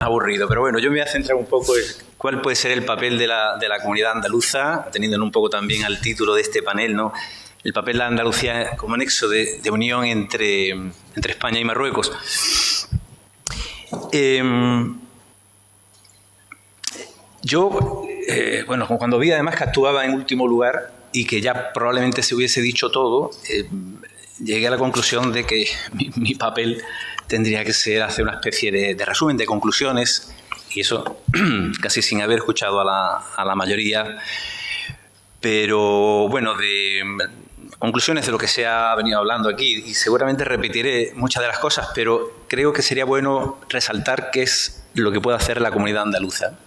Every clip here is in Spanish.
aburrido, pero bueno, yo me voy a centrar un poco en cuál puede ser el papel de la comunidad andaluza, teniendo un poco también al título de este panel, ¿no? El papel de Andalucía como nexo de unión entre España y Marruecos. Bueno, cuando vi además que actuaba en último lugar y que ya probablemente se hubiese dicho todo, llegué a la conclusión de que mi papel tendría que ser hacer una especie de resumen de conclusiones, y eso casi sin haber escuchado a la mayoría, pero bueno, de conclusiones de lo que se ha venido hablando aquí, y seguramente repetiré muchas de las cosas, pero creo que sería bueno resaltar qué es lo que puede hacer la comunidad andaluza.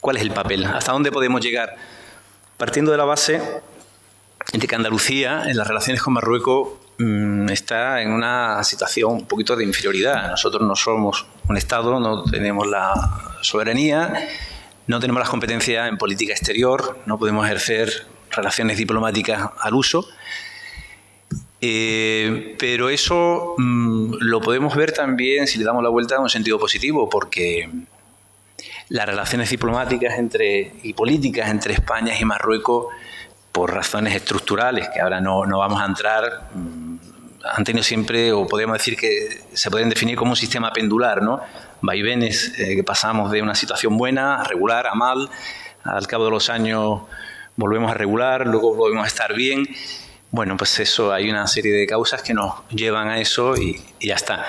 ¿Cuál es el papel? ¿Hasta dónde podemos llegar? Partiendo de la base de que Andalucía, en las relaciones con Marruecos, está en una situación un poquito de inferioridad. Nosotros no somos un Estado, no tenemos la soberanía, no tenemos las competencias en política exterior, no podemos ejercer relaciones diplomáticas al uso. Pero eso lo podemos ver también si le damos la vuelta en un sentido positivo, porque las relaciones diplomáticas y políticas entre España y Marruecos, por razones estructurales, que ahora no vamos a entrar, han tenido siempre, o podríamos decir que se pueden definir como un sistema pendular, ¿no? Vaivenes, que pasamos de una situación buena, a regular, a mal, al cabo de los años volvemos a regular, luego volvemos a estar bien. Bueno, pues eso, hay una serie de causas que nos llevan a eso y ya está.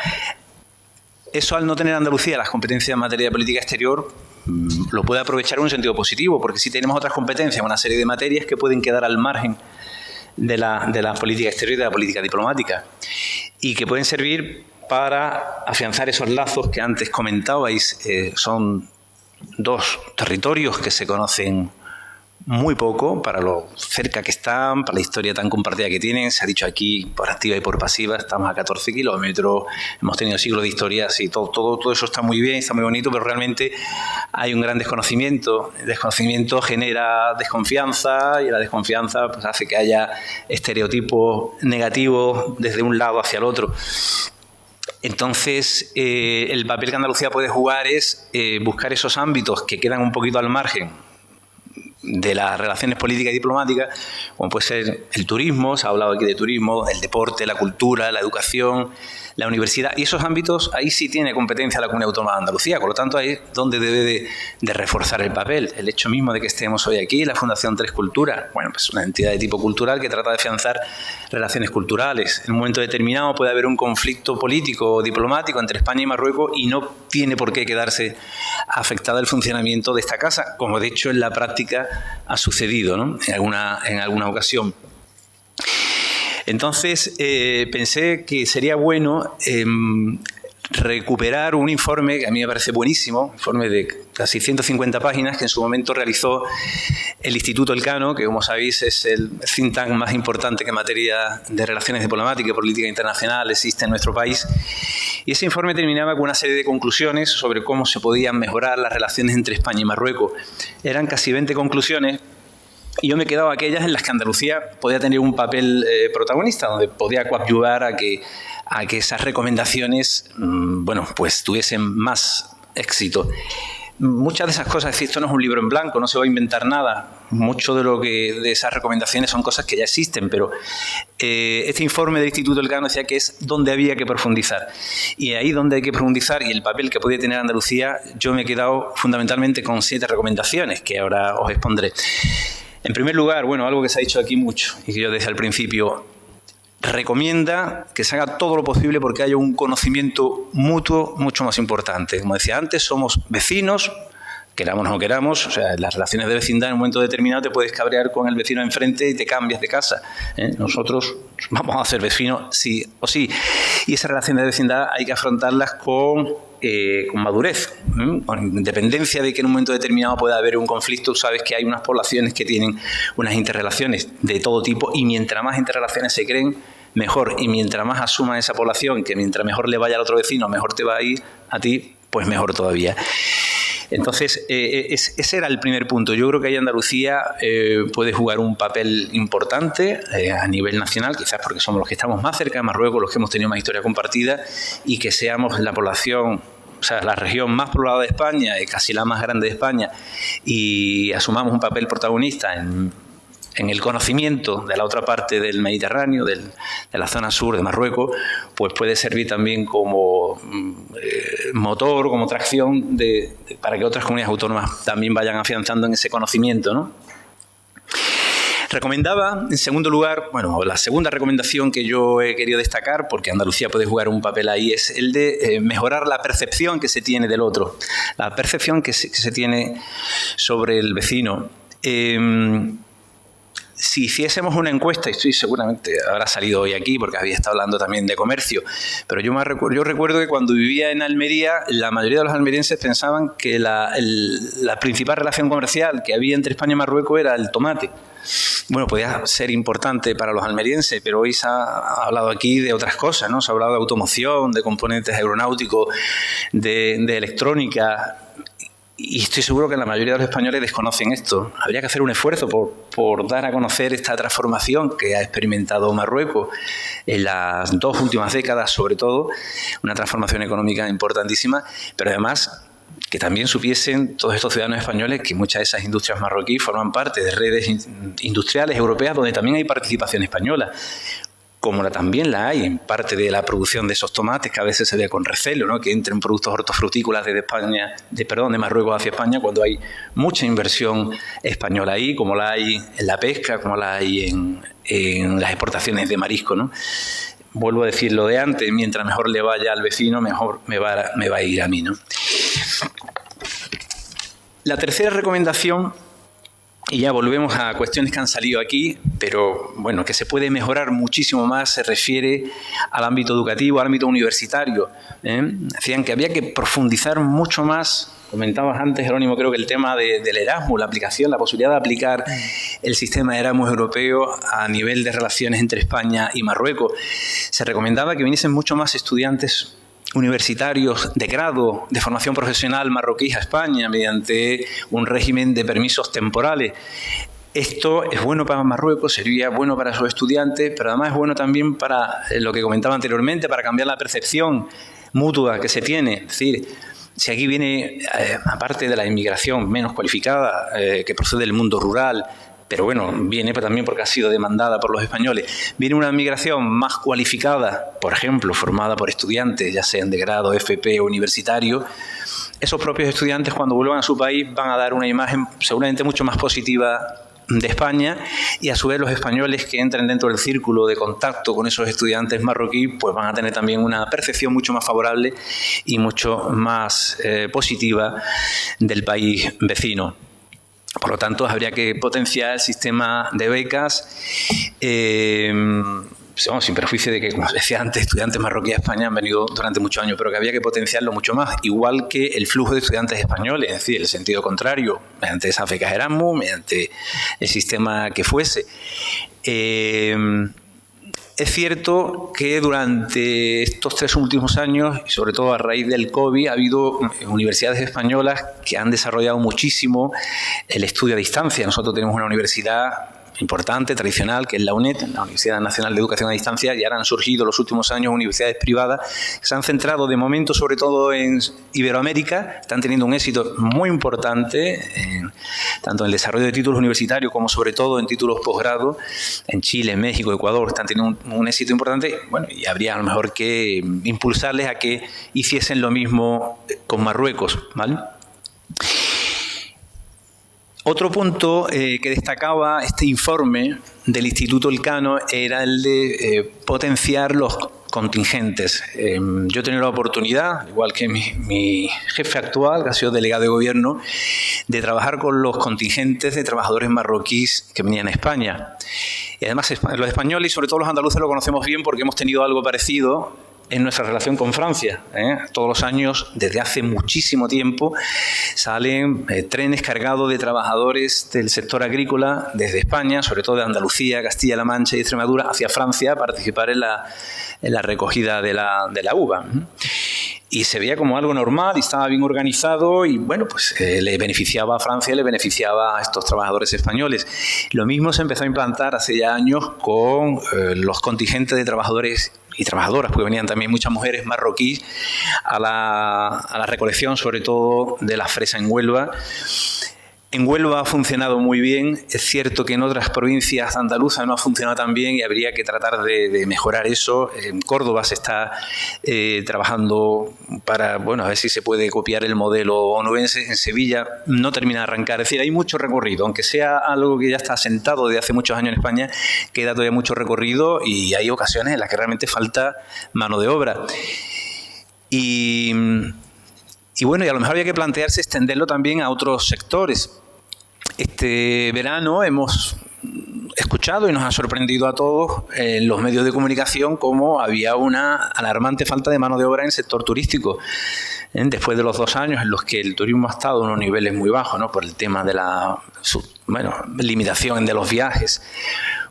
Eso, al no tener Andalucía las competencias en materia de política exterior, lo puede aprovechar en un sentido positivo, porque sí tenemos otras competencias, una serie de materias que pueden quedar al margen de la política exterior y de la política diplomática, y que pueden servir para afianzar esos lazos que antes comentabais. Son dos territorios que se conocen muy poco, para lo cerca que están, para la historia tan compartida que tienen. Se ha dicho aquí, por activa y por pasiva, estamos a 14 kilómetros, hemos tenido siglos de historia, sí, todo eso está muy bien, está muy bonito, pero realmente hay un gran desconocimiento. El desconocimiento genera desconfianza, y la desconfianza pues hace que haya estereotipos negativos desde un lado hacia el otro. Entonces, el papel que Andalucía puede jugar es buscar esos ámbitos que quedan un poquito al margen de las relaciones políticas y diplomáticas, como puede ser el turismo, se ha hablado aquí de turismo, el deporte, la cultura, la educación, la universidad, y esos ámbitos ahí sí tiene competencia la Comunidad Autónoma de Andalucía, por lo tanto ahí es donde debe de reforzar el papel. El hecho mismo de que estemos hoy aquí, la Fundación Tres Culturas, bueno, pues una entidad de tipo cultural que trata de afianzar relaciones culturales. En un momento determinado puede haber un conflicto político o diplomático entre España y Marruecos y no tiene por qué quedarse afectado el funcionamiento de esta casa, como de hecho en la práctica ha sucedido, ¿no? en alguna ocasión. Entonces, pensé que sería bueno recuperar un informe que a mí me parece buenísimo, un informe de casi 150 páginas que en su momento realizó el Instituto Elcano, que como sabéis es el think tank más importante que en materia de relaciones diplomáticas y política internacional existe en nuestro país. Y ese informe terminaba con una serie de conclusiones sobre cómo se podían mejorar las relaciones entre España y Marruecos. Eran casi 20 conclusiones. Y yo me quedaba aquellas en las que Andalucía podía tener un papel protagonista, donde podía coadyuvar a que esas recomendaciones, bueno, pues tuviesen más éxito. Muchas de esas cosas, es decir, esto no es un libro en blanco, no se va a inventar nada. Mucho de esas recomendaciones son cosas que ya existen, pero este informe del Instituto Elcano decía que es donde había que profundizar. Y ahí donde hay que profundizar, y el papel que podía tener Andalucía, yo me he quedado fundamentalmente con 7 recomendaciones que ahora os expondré. En primer lugar, bueno, algo que se ha dicho aquí mucho y que yo desde el principio, recomienda que se haga todo lo posible porque haya un conocimiento mutuo mucho más importante. Como decía antes, somos vecinos, queramos o no queramos, o sea, las relaciones de vecindad en un momento determinado te puedes cabrear con el vecino enfrente y te cambias de casa. Nosotros vamos a ser vecinos sí o sí. Y esas relaciones de vecindad hay que afrontarlas con madurez, con independencia de que en un momento determinado pueda haber un conflicto. Sabes que hay unas poblaciones que tienen unas interrelaciones de todo tipo, y mientras más interrelaciones se creen, mejor. Y mientras más asuma esa población que mientras mejor le vaya al otro vecino, mejor te va a ir a ti, pues mejor todavía. Entonces, ese era el primer punto. Yo creo que ahí Andalucía puede jugar un papel importante a nivel nacional, quizás porque somos los que estamos más cerca de Marruecos, los que hemos tenido más historia compartida, y que seamos la población o sea, la región más poblada de España y casi la más grande de España, y asumamos un papel protagonista en el conocimiento de la otra parte del Mediterráneo, de la zona sur de Marruecos, pues puede servir también como motor, como tracción para que otras comunidades autónomas también vayan afianzando en ese conocimiento, ¿no? Recomendaba, en segundo lugar, bueno, la segunda recomendación que yo he querido destacar, porque Andalucía puede jugar un papel ahí, es el de mejorar la percepción que se tiene del otro, la percepción que se tiene sobre el vecino. Si hiciésemos una encuesta, y estoy seguramente habrá salido hoy aquí porque había estado hablando también de comercio, pero yo recuerdo que cuando vivía en Almería, la mayoría de los almerienses pensaban que la principal relación comercial que había entre España y Marruecos era el tomate. Bueno, podía ser importante para los almerienses, pero hoy se ha hablado aquí de otras cosas, ¿no? Se ha hablado de automoción, de componentes aeronáuticos, de electrónica. Y estoy seguro que la mayoría de los españoles desconocen esto. Habría que hacer un esfuerzo por dar a conocer esta transformación que ha experimentado Marruecos en las 2 últimas décadas, sobre todo, una transformación económica importantísima, pero además que también supiesen todos estos ciudadanos españoles que muchas de esas industrias marroquíes forman parte de redes industriales europeas donde también hay participación española, como también la hay en parte de la producción de esos tomates, que a veces se ve con recelo, ¿no? Que entren productos hortofrutícolas de Marruecos hacia España, cuando hay mucha inversión española ahí, como la hay en la pesca, como la hay en las exportaciones de marisco, ¿no? Vuelvo a decir lo de antes, mientras mejor le vaya al vecino, mejor me va a ir a mí, ¿no? La tercera recomendación, y ya volvemos a cuestiones que han salido aquí, pero bueno, que se puede mejorar muchísimo más, se refiere al ámbito educativo, al ámbito universitario. Decían que había que profundizar mucho más. Comentabas antes, Jerónimo, creo que el tema del Erasmus, la aplicación, la posibilidad de aplicar el sistema de Erasmus europeo a nivel de relaciones entre España y Marruecos. Se recomendaba que viniesen mucho más estudiantes universitarios de grado, de formación profesional marroquíes a España mediante un régimen de permisos temporales. Esto es bueno para Marruecos, sería bueno para sus estudiantes, pero además es bueno también para lo que comentaba anteriormente, para cambiar la percepción mutua que se tiene. Es decir, si aquí viene, aparte de la inmigración menos cualificada, que procede del mundo rural, pero bueno, viene también porque ha sido demandada por los españoles, viene una migración más cualificada, por ejemplo, formada por estudiantes, ya sean de grado, FP o universitario, esos propios estudiantes cuando vuelvan a su país van a dar una imagen seguramente mucho más positiva de España, y a su vez los españoles que entren dentro del círculo de contacto con esos estudiantes marroquíes pues van a tener también una percepción mucho más favorable y mucho más positiva del país vecino. Por lo tanto, habría que potenciar el sistema de becas, sin perjuicio de que, como decía antes, estudiantes marroquíes a España han venido durante muchos años, pero que había que potenciarlo mucho más, igual que el flujo de estudiantes españoles, es decir, el sentido contrario, mediante esas becas Erasmus, mediante el sistema que fuese. Es cierto que durante estos 3 últimos años, y sobre todo a raíz del COVID, ha habido universidades españolas que han desarrollado muchísimo el estudio a distancia. Nosotros tenemos una universidad importante, tradicional, que es la UNED, la Universidad Nacional de Educación a Distancia, y ahora han surgido en los últimos años universidades privadas que se han centrado de momento sobre todo en Iberoamérica, están teniendo un éxito muy importante, tanto en el desarrollo de títulos universitarios como sobre todo en títulos posgrado, en Chile, México, Ecuador, están teniendo un éxito importante, bueno, y habría a lo mejor que impulsarles a que hiciesen lo mismo con Marruecos, ¿vale? Otro punto que destacaba este informe del Instituto Elcano era el de potenciar los contingentes. Yo he tenido la oportunidad, igual que mi jefe actual, que ha sido delegado de gobierno, de trabajar con los contingentes de trabajadores marroquíes que venían a España. Y además los españoles y sobre todo los andaluces lo conocemos bien porque hemos tenido algo parecido en nuestra relación con Francia. Todos los años, desde hace muchísimo tiempo, salen trenes cargados de trabajadores del sector agrícola desde España, sobre todo de Andalucía, Castilla-La Mancha y Extremadura, hacia Francia a participar en la recogida de la uva. Y se veía como algo normal y estaba bien organizado y, bueno, pues le beneficiaba a Francia y le beneficiaba a estos trabajadores españoles. Lo mismo se empezó a implantar hace ya años con los contingentes de trabajadores y trabajadoras, porque venían también muchas mujeres marroquíes a la recolección, sobre todo de la fresa en Huelva. En Huelva ha funcionado muy bien. Es cierto que en otras provincias andaluzas no ha funcionado tan bien y habría que tratar de mejorar eso. En Córdoba se está trabajando para, bueno, a ver si se puede copiar el modelo onubense. En Sevilla no termina de arrancar. Es decir, hay mucho recorrido. Aunque sea algo que ya está asentado desde hace muchos años en España, queda todavía mucho recorrido y hay ocasiones en las que realmente falta mano de obra. Y bueno, y a lo mejor había que plantearse extenderlo también a otros sectores. Este verano hemos escuchado y nos ha sorprendido a todos en los medios de comunicación cómo había una alarmante falta de mano de obra en el sector turístico. Después de los 2 años en los que el turismo ha estado en unos niveles muy bajos, ¿no?, por el tema de la limitación de los viajes,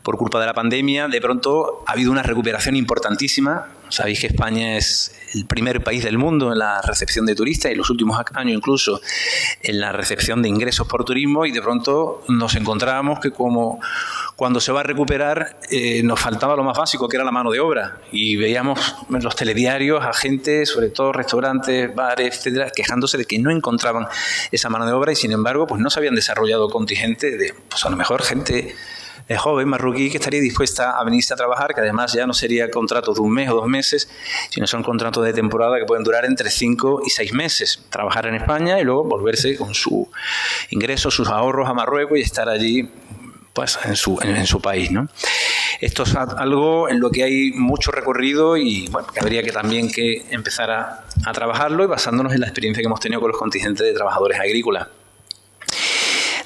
por culpa de la pandemia, de pronto ha habido una recuperación importantísima. Sabéis que España es el primer país del mundo en la recepción de turistas y en los últimos años incluso en la recepción de ingresos por turismo, y de pronto nos encontrábamos que como cuando se va a recuperar nos faltaba lo más básico, que era la mano de obra, y veíamos en los telediarios a gente, sobre todo restaurantes, bares, etcétera, quejándose de que no encontraban esa mano de obra y sin embargo pues no se habían desarrollado contingentes de, pues a lo mejor gente joven marroquí que estaría dispuesta a venirse a trabajar, que además ya no sería contratos de 1 mes o 2 meses, sino son contratos de temporada que pueden durar entre 5 y 6 meses. Trabajar en España y luego volverse con su ingreso, sus ahorros a Marruecos y estar allí pues en su país, ¿no? Esto es algo en lo que hay mucho recorrido y bueno, que habría que también que empezar a trabajarlo, y basándonos en la experiencia que hemos tenido con los contingentes de trabajadores agrícolas.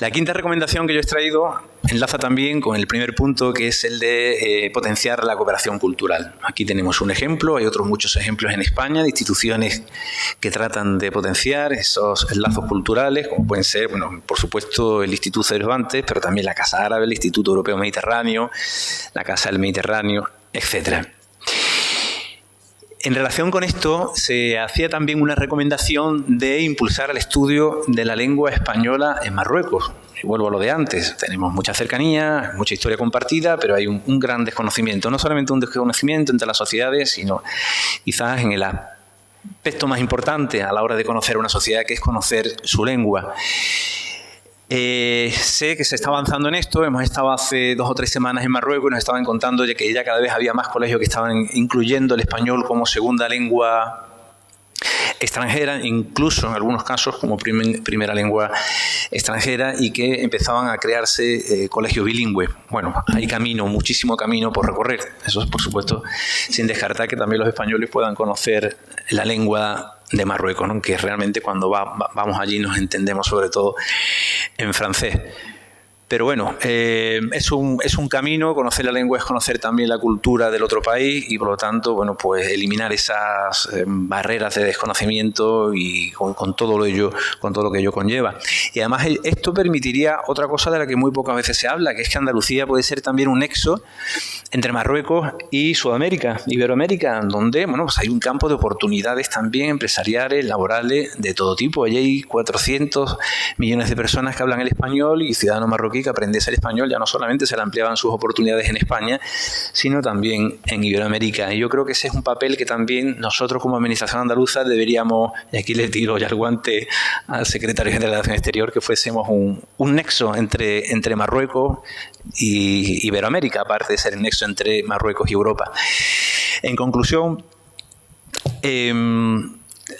La quinta recomendación que yo he extraído enlaza también con el primer punto, que es el de potenciar la cooperación cultural. Aquí tenemos un ejemplo, hay otros muchos ejemplos en España de instituciones que tratan de potenciar esos lazos culturales, como pueden ser, bueno, por supuesto, el Instituto Cervantes, pero también la Casa Árabe, el Instituto Europeo Mediterráneo, la Casa del Mediterráneo, etcétera. En relación con esto, se hacía también una recomendación de impulsar el estudio de la lengua española en Marruecos. Y vuelvo a lo de antes, tenemos mucha cercanía, mucha historia compartida, pero hay un gran desconocimiento. No solamente un desconocimiento entre las sociedades, sino quizás en el aspecto más importante a la hora de conocer una sociedad, que es conocer su lengua. Sé que se está avanzando en esto. Hemos estado hace 2 o 3 semanas en Marruecos y nos estaban contando que ya cada vez había más colegios que estaban incluyendo el español como segunda lengua extranjera, incluso en algunos casos como primera lengua extranjera, y que empezaban a crearse colegios bilingües. Bueno, hay camino, muchísimo camino por recorrer. Eso es, por supuesto, sin descartar que también los españoles puedan conocer la lengua de Marruecos, ¿no?, que realmente cuando vamos allí nos entendemos sobre todo en francés. Pero bueno, es un camino. Conocer la lengua es conocer también la cultura del otro país y por lo tanto, bueno, pues eliminar esas barreras de desconocimiento y con todo lo que ello conlleva. Y además esto permitiría otra cosa de la que muy pocas veces se habla, que es que Andalucía puede ser también un nexo entre Marruecos y Sudamérica, Iberoamérica, donde, bueno, pues hay un campo de oportunidades también empresariales, laborales, de todo tipo. Allí hay 400 millones de personas que hablan el español, y ciudadanos marroquíes que aprendiese el español ya no solamente se le ampliaban sus oportunidades en España, sino también en Iberoamérica. Y yo creo que ese es un papel que también nosotros como Administración andaluza deberíamos, y aquí le tiro ya el guante al Secretario General de Acción Exterior, que fuésemos un nexo entre Marruecos y Iberoamérica, aparte de ser el nexo entre Marruecos y Europa. En conclusión,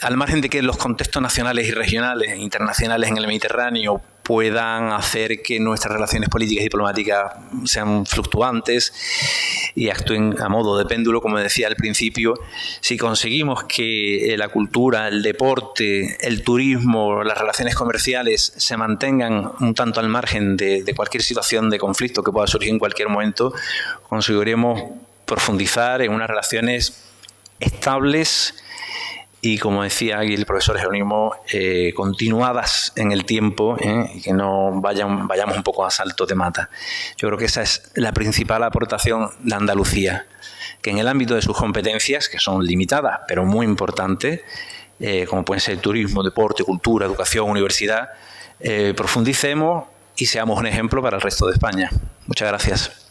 al margen de que los contextos nacionales y regionales e internacionales en el Mediterráneo puedan hacer que nuestras relaciones políticas y diplomáticas sean fluctuantes y actúen a modo de péndulo, como decía al principio, si conseguimos que la cultura, el deporte, el turismo, las relaciones comerciales se mantengan un tanto al margen de cualquier situación de conflicto que pueda surgir en cualquier momento, conseguiremos profundizar en unas relaciones estables y, como decía aquí el profesor Jerónimo, continuadas en el tiempo, y que no vayamos un poco a salto de mata. Yo creo que esa es la principal aportación de Andalucía, que en el ámbito de sus competencias, que son limitadas, pero muy importantes, como pueden ser turismo, deporte, cultura, educación, universidad, profundicemos y seamos un ejemplo para el resto de España. Muchas gracias.